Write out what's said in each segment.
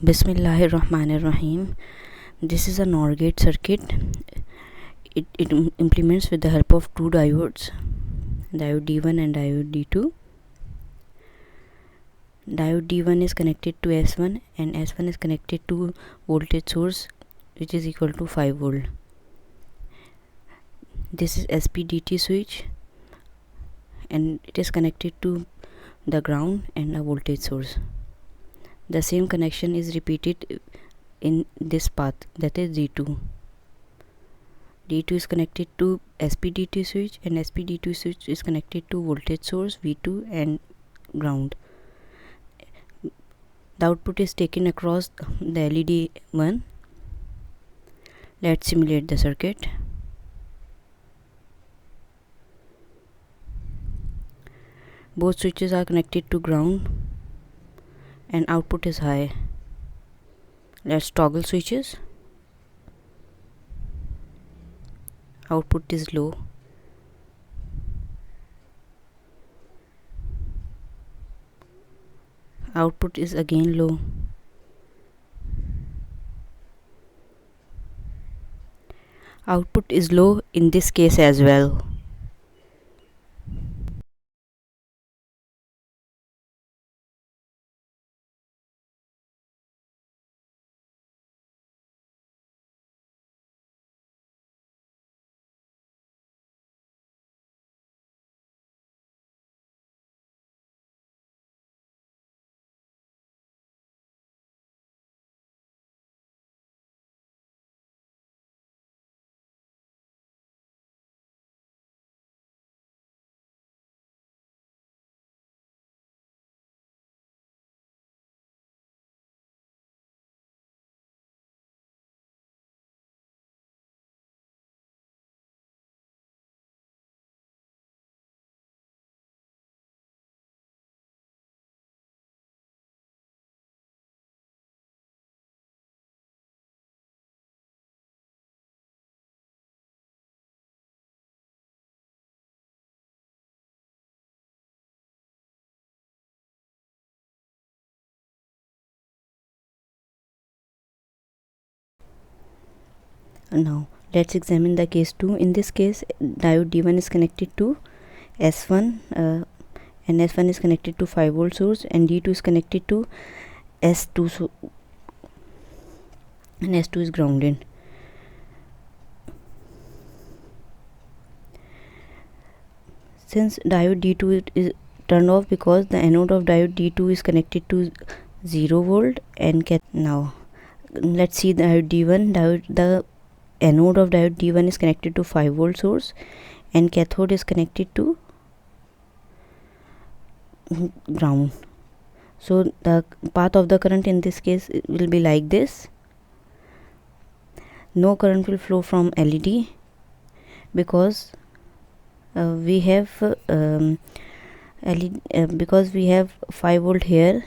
Bismillahirrahmanirrahim. This is a NOR gate circuit. It implements with the help of two diodes, diode D1 and diode D2. Diode D1 is connected to S1 and S1 is connected to voltage source which is equal to 5 volt. This is SPDT switch and it is connected to the ground and a voltage source. The same connection is repeated in this path, that is D2. D2 is connected to SPDT switch and SPDT switch is connected to voltage source V2 and ground. The output is taken across the LED 1. Let's simulate the circuit. Both switches are connected to ground and output is high. Let's toggle switches. Output is low. Output is again low. Output is low in this case as well. Now let's examine the case 2. In this case, diode D1 is connected to S1 and S1 is connected to 5 volt source and D2 is connected to S2 and S2 is grounded. Since diode D2 is turned off because the anode of diode D2 is connected to 0 volt and now let's see diode D1. The anode of diode D1 is connected to 5 volt source and cathode is connected to ground. So the path of the current in this case will be like this. No current will flow from LED because we have because we have 5 volt here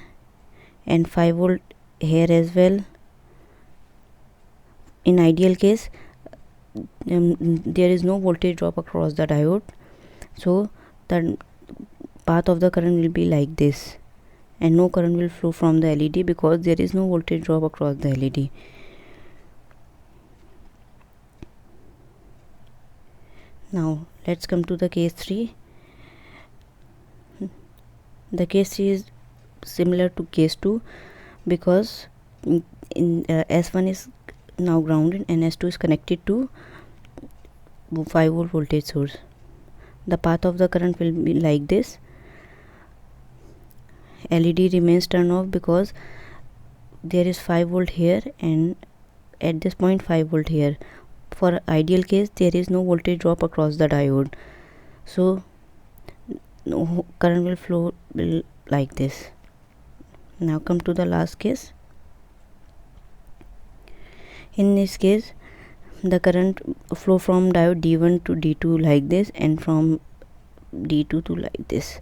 and 5 volt here as well. In ideal case, there is no voltage drop across the diode, so the path of the current will be like this and no current will flow from the LED because there is no voltage drop across the LED. Now let's come to the case 3. The case 3 is similar to case 2 because S1 is now grounded and S2 is connected to 5 volt voltage source. The path of the current will be like this. LED remains turned off because there is 5 volt here and at this point 5 volt here. For ideal case, there is no voltage drop across the diode, so no current will flow like this. Now come to the last case. In this case, the current flow from diode D1 to D2 like this and from D2 to like this,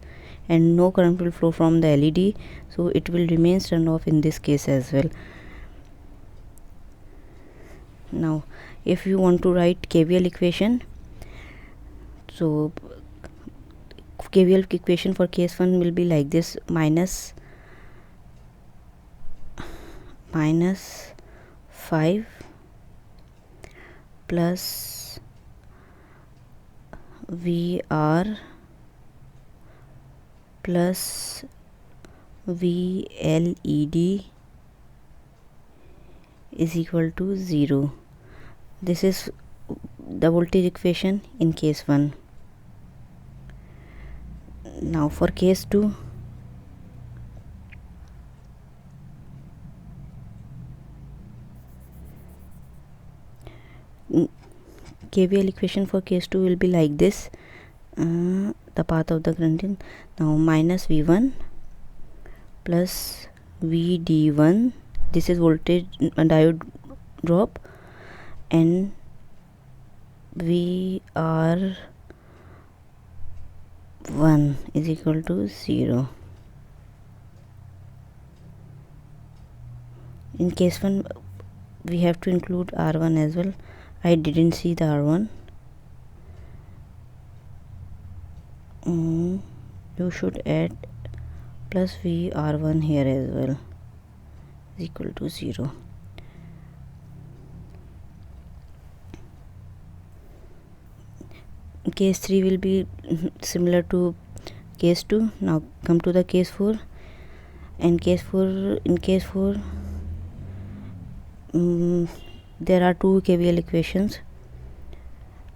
and no current will flow from the LED, so it will remain turned off in this case as well. Now if you want to write Kvl equation, so Kvl equation for case 1 will be like this: minus minus 5 plus VR plus VLED is equal to 0. This is the voltage equation in case 1. Now for case 2, KVL equation for case 2 will be like this. The path of the current in now minus V1 plus VD1, this is voltage diode drop, and VR1 is equal to 0. In case 1 we have to include R1 as well. I didn't see the R1. You should add plus VR1 here as well, is equal to 0. Case 3 will be similar to case 2. Now come to the case 4. In case 4 there are two KVL equations,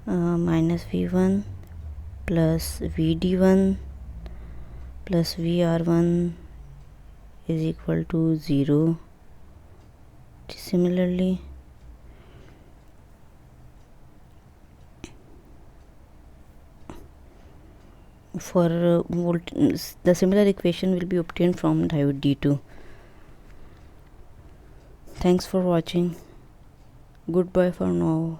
minus V1 plus VD1 plus VR1 is equal to 0. Similarly, for the similar equation will be obtained from diode D2. Thanks for watching. Goodbye for now.